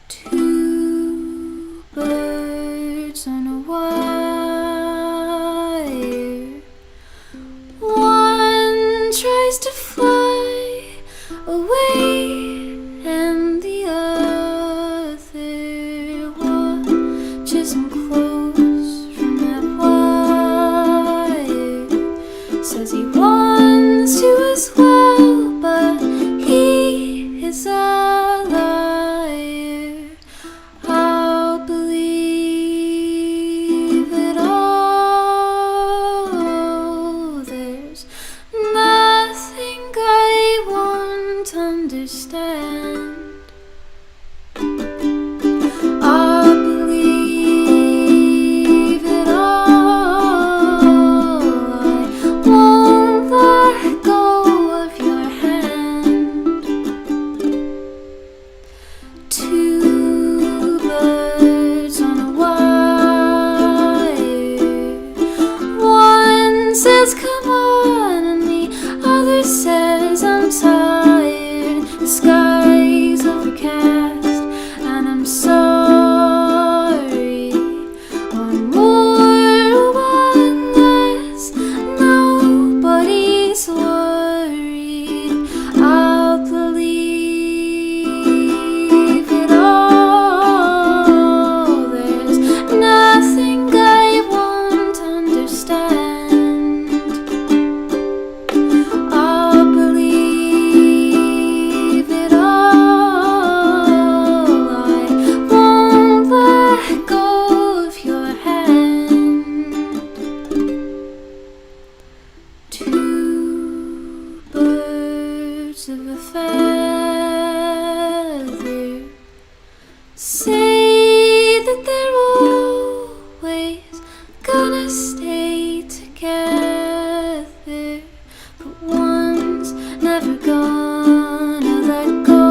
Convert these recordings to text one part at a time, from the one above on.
Two birds on a wire. One tries to fly away, and the other watches him close from that wire. Says he wants to as well, but he is a liar. I'll believe it all. There's nothing I won't understand. I'll believe it all. I won't let go of your hand. Two birds on a wire. One says come on, and the other says I'm tired. The sky's overcast, and I'm sorry. One more, one less, nobody's worried. I'll believe it all. There's nothing I won't understand. I'll believe it all. I won't let go of your hand. Two birds of a feather say that they're always gonna stay together, but one's never gonna let go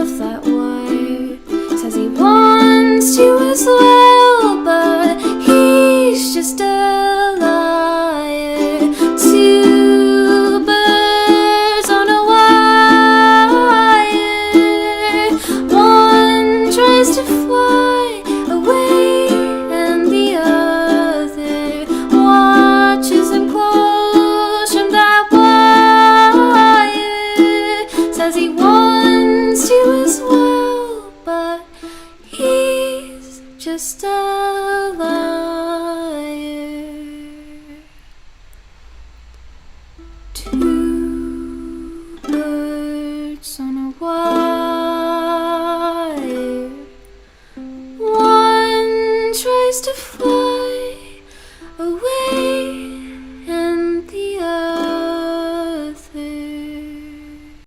of that wire. Says he wants to as well, but he's just a liar. Two birds on a wire. One tries to fly away, and the other watches him close from that wire. Says he wants to as well, but he's just a liar. Two birds on a wire. One tries to fly